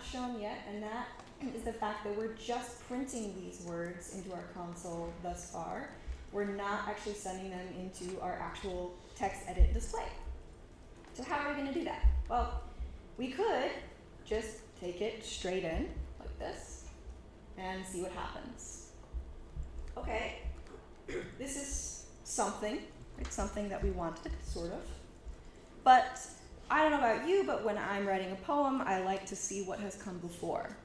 shown yet, and that is the fact that we're just printing these words into our console thus far. We're not actually sending them into our actual text edit display. So how are we going to do that? Well, we could just take it straight in, like this, and see what happens. Okay, this is something. It's something that we wanted, sort of. But I don't know about you, but when I'm writing a poem, I like to see what has come before.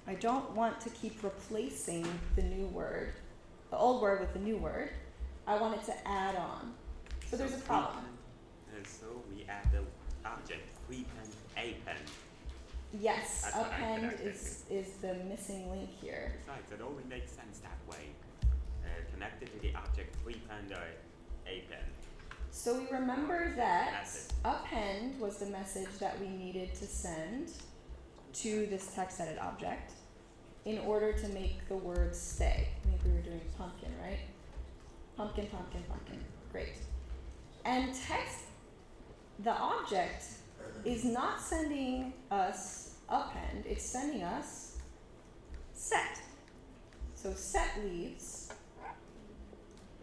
I don't want to keep replacing the new word, the old word with the new word. I want it to add on. So there's a problem. So we add the object prepend, append. Yes, append is the missing link here. Besides, it only makes sense that way. Connected to the object prepend or append. So we remember that append was the message that we needed to send to this text edit object in order to make the word stay. I think we were doing pumpkin, right? Pumpkin, pumpkin, pumpkin. Great. And text, the object, is not sending us append, it's sending us set. So set leaves,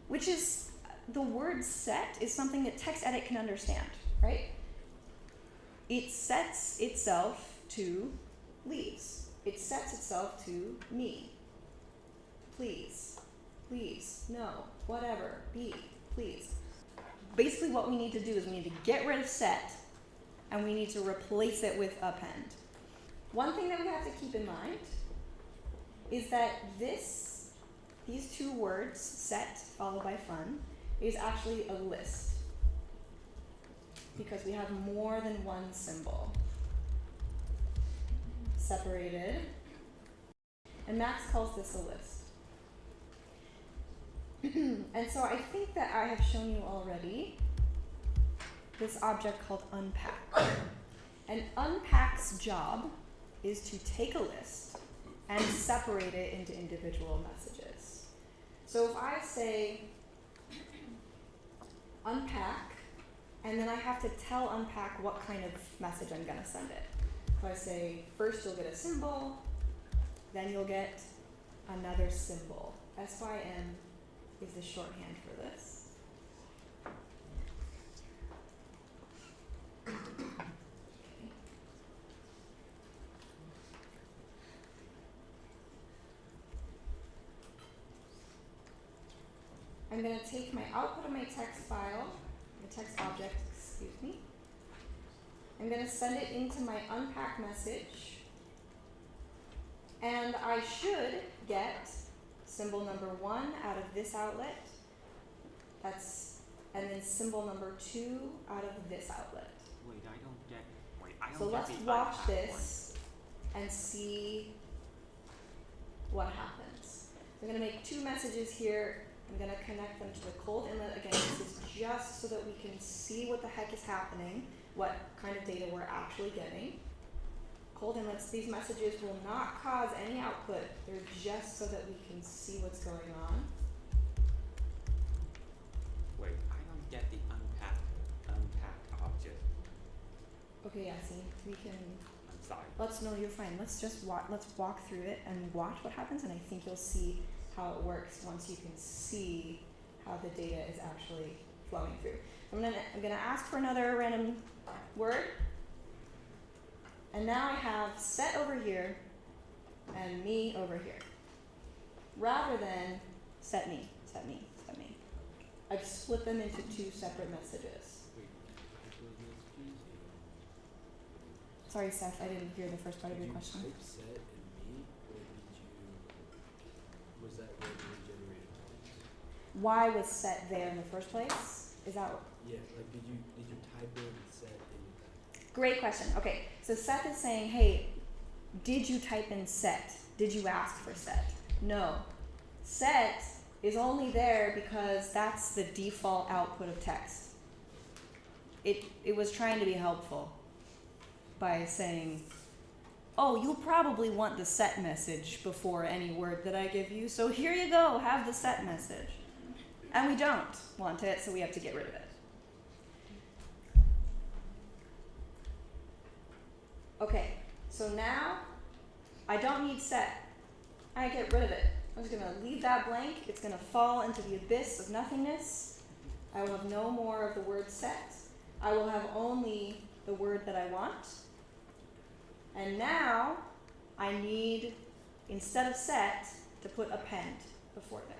which is, the word set is something that text edit can understand, right? It sets itself to leaves. It sets itself to me. Please, please, no, whatever, be, please. Basically what we need to do is we need to get rid of set and we need to replace it with append. One thing that we have to keep in mind is that these two words, set followed by fun, is actually a list because we have more than one symbol separated, and Max calls this a list. And so I think that I have shown you already this object called unpack. And unpack's job is to take a list and separate it into individual messages. So if I say unpack, and then I have to tell unpack what kind of message I'm going to send it. So I say, first you'll get a symbol, then you'll get another symbol. SYM is the shorthand for this. I'm going to take my output of my text file, the text object, excuse me. I'm going to send it into my unpack message. And I should get symbol number 1 out of this outlet. And then symbol number 2 out of this outlet. Wait, I don't get. So let's watch this and see what happens. I'm going to make 2 messages here. I'm going to connect them to the cold inlet. Again, this is just so that we can see what the heck is happening, what kind of data we're actually getting. Cold inlets, these messages will not cause any output. They're just so that we can see what's going on. Wait, I don't get the unpack object. Okay, yeah, see, we can. I'm sorry. No, you're fine. Let's just walk through it and watch what happens, and I think you'll see how it works once you can see how the data is actually flowing through. I'm gonna ask for another random word, and now I have set over here and me over here, rather than set me, set me, set me. I've split them into 2 separate messages. Sorry, Seth, I didn't hear the first part of your question. Did you type set and me, or was that randomly generated? Why was set there in the first place? Is that what? Yeah, like did you type in set in? Great question. Okay, so Seth is saying, hey, did you type in set? Did you ask for set? No. Set is only there because that's the default output of text. It was trying to be helpful by saying, oh, you'll probably want the set message before any word that I give you, so here you go, have the set message. And we don't want it, so we have to get rid of it. Okay, so now I don't need set. I get rid of it. I'm just gonna leave that blank. It's gonna fall into the abyss of nothingness. I will have no more of the word set. I will have only the word that I want. And now I need, instead of set, to put append before there.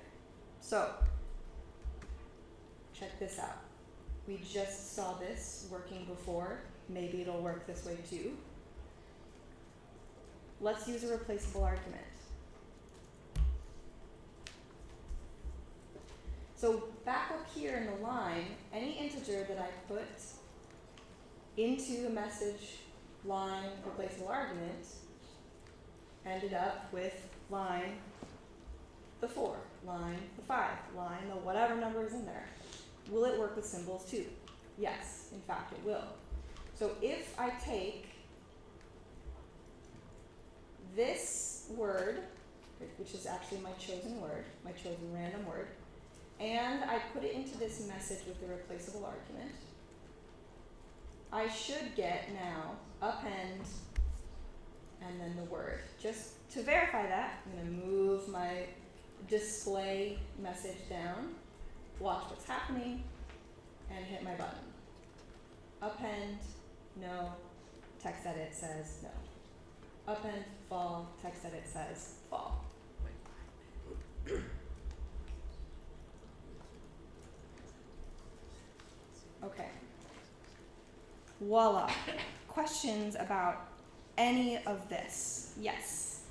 So, check this out. We just saw this working before. Maybe it'll work this way too. Let's use a replaceable argument. So back up here in the line, any integer that I put into a message line replaceable argument ended up with line the 4, line the 5, line the whatever number is in there. Will it work with symbols too? Yes, in fact it will. So if I take this word, which is actually my chosen word, my chosen random word, and I put it into this message with the replaceable argument, I should get now append and then the word. Just to verify that, I'm going to move my display message down, watch what's happening, and hit my button. Append, no, text edit says no. Append, fall, text edit says fall. Okay. Voila. Questions about any of this? Yes.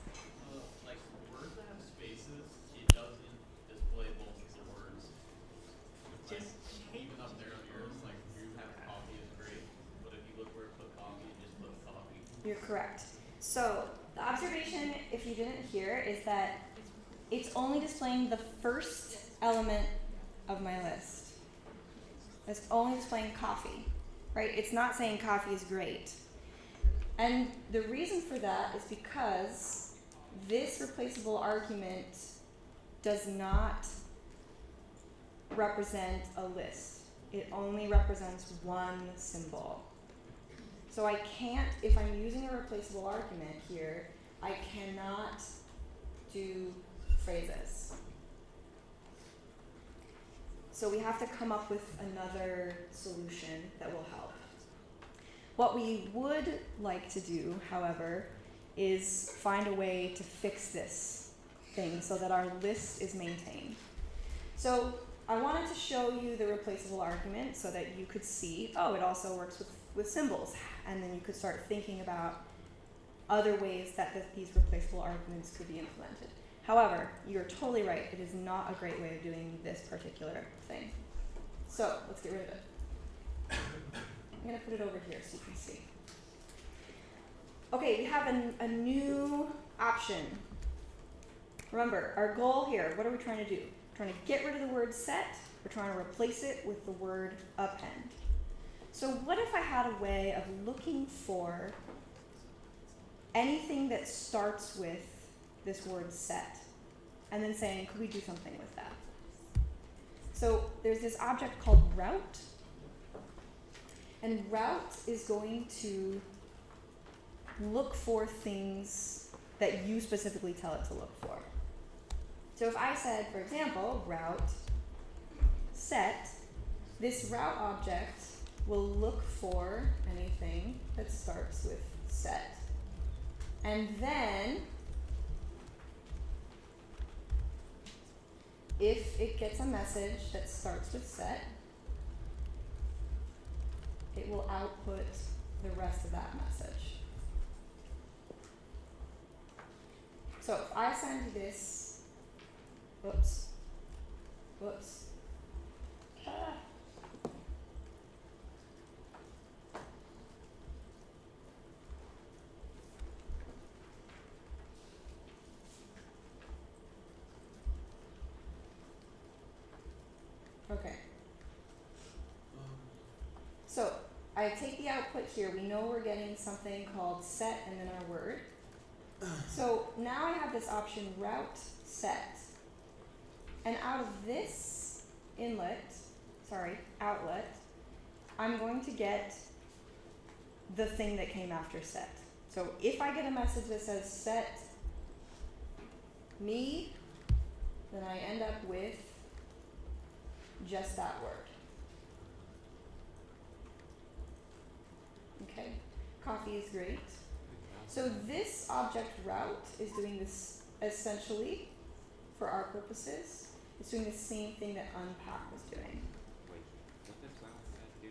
Like words that have spaces, it doesn't display both of the words. Like, even up there on yours, like you have coffee is great, but if you look where it put coffee, it just put coffee. You're correct. So the observation, if you didn't hear, is that it's only displaying the first element of my list. It's only displaying coffee, right? It's not saying coffee is great. And the reason for that is because this replaceable argument does not represent a list. It only represents one symbol. So I can't, if I'm using a replaceable argument here, I cannot do phrases. So we have to come up with another solution that will help. What we would like to do, however, is find a way to fix this thing so that our list is maintained. So I wanted to show you the replaceable argument so that you could see, oh, it also works with symbols. And then you could start thinking about other ways that these replaceable arguments could be implemented. However, you're totally right. It is not a great way of doing this particular thing. So let's get rid of it. I'm going to put it over here so you can see. Okay, we have a new option. Remember, our goal here, what are we trying to do? We're trying to get rid of the word set. We're trying to replace it with the word append. So what if I had a way of looking for anything that starts with this word set, and then saying, could we do something with that? So there's this object called route, and route is going to look for things that you specifically tell it to look for. So if I said, for example, route set, this route object will look for anything that starts with set. And then if it gets a message that starts with set, it will output the rest of that message. So if I send this, whoops, okay. So I take the output here. We know we're getting something called set and then our word. So now I have this option route set. And out of this outlet, I'm going to get the thing that came after set. So if I get a message that says set me, then I end up with just that word. Okay, coffee is great. So this object route is doing this essentially, for our purposes, it's doing the same thing that unpack was doing. Wait, what does route set do?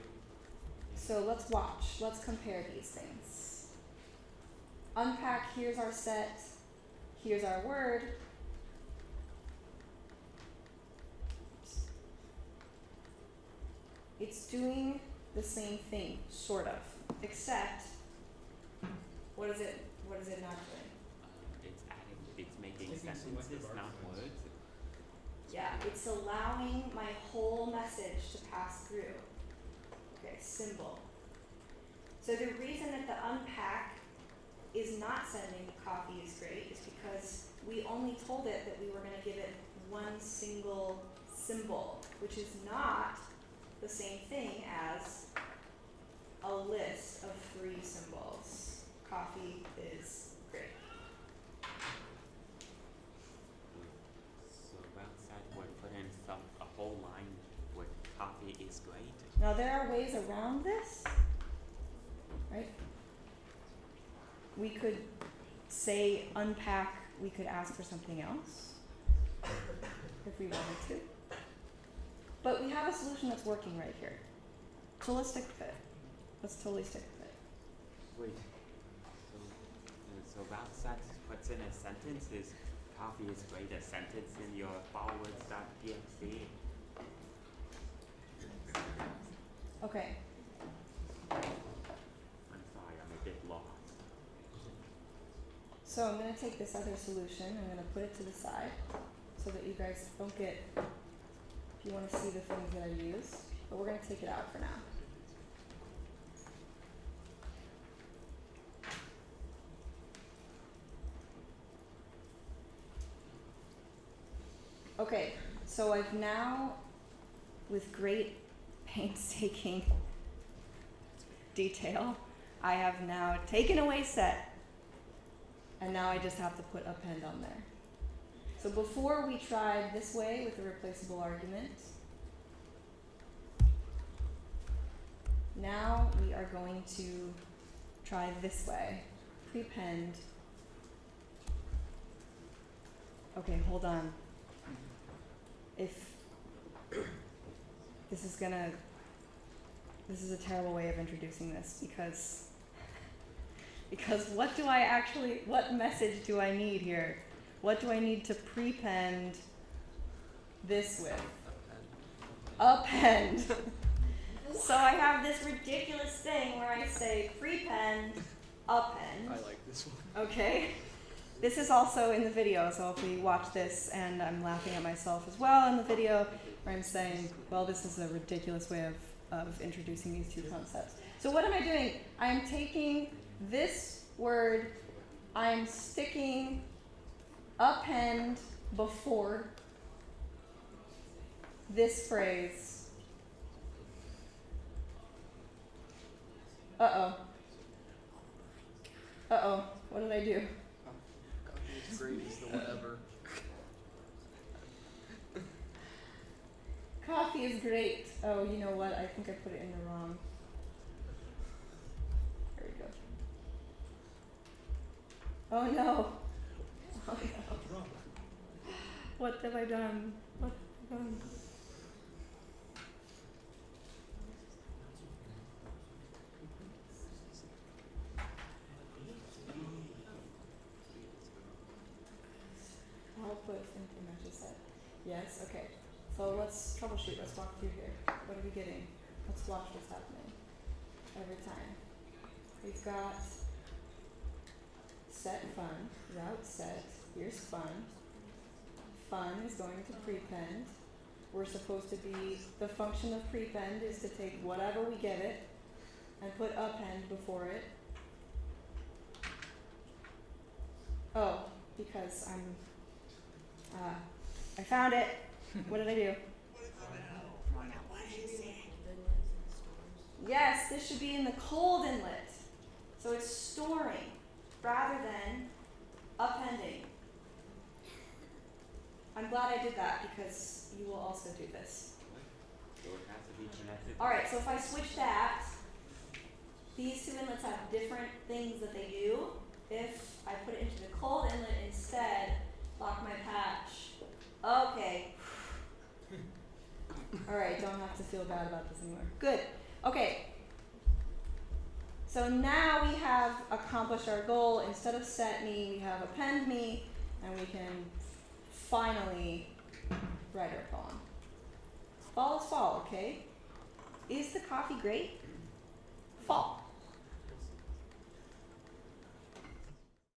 So let's watch, let's compare these things. Unpack, here's our set, here's our word. Oops. It's doing the same thing, sort of, except what is it not doing? It's making Taking sentences, selective not arguments. words. Yeah, it's allowing my whole message to pass through. Okay, symbol. So the reason that the unpack is not sending coffee is great is because we only told it that we were going to give it one single symbol, which is not the same thing as a list of 3 symbols. Coffee is great. So route set would put in a whole line with coffee is great. Now there are ways around this, right? We could say unpack, we could ask for something else if we wanted to. But we have a solution that's working right here. So let's stick with it. Let's totally stick with it. Wait. So route set puts in a sentence is coffee is great, a sentence in your forwards.txt. Okay, I'm sorry, I'm a bit lost. so I'm going to take this other solution, I'm going to put it to the side so that you guys don't get, if you want to see the things that I use, but we're going to take it out for now. Okay, so I've now, with great painstaking detail, I have now taken away set, and now I just have to put append on there. So before we tried this way with the replaceable argument, now we are going to try this way, prepend. Okay, hold on. If this is a terrible way of introducing this because what message do I need here? What do I need to prepend this with? Append. So I have this ridiculous thing where I say prepend, append. I like this one. Okay. This is also in the video, so if we watch this and I'm laughing at myself as well in the video, where I'm saying, well, this is a ridiculous way of introducing these 2 concepts. So what am I doing? I'm taking this word, I'm sticking append before this phrase. Uh-oh, what did I do? Great is the whatever. Coffee is great. Oh, you know what? I think I put it in the wrong. There we go. Oh no. Oh no. What have I done? What have I done? Output into matches set. Yes, okay. So let's troubleshoot, let's walk through here. What are we getting? Let's watch what's happening every time. We've got set fun, route set, here's fun. Fun is going to prepend. We're supposed to be, the function of prepend is to take whatever we give it and put append before it. Oh, because I found it. What did I do? Yes, this should be in the cold inlet. So it's storing rather than appending. I'm glad I did that because you will also do this. So it has to be connected. Alright, so if I switch that, these two inlets have different things that they do. If I put it into the cold inlet instead, lock my patch. Okay. Alright, don't have to feel bad about this anymore. Good. Okay. So now we have accomplished our goal. Instead of set me, we have append me, and we can finally write our poem. Fall is fall, okay? Is the coffee great? Fall.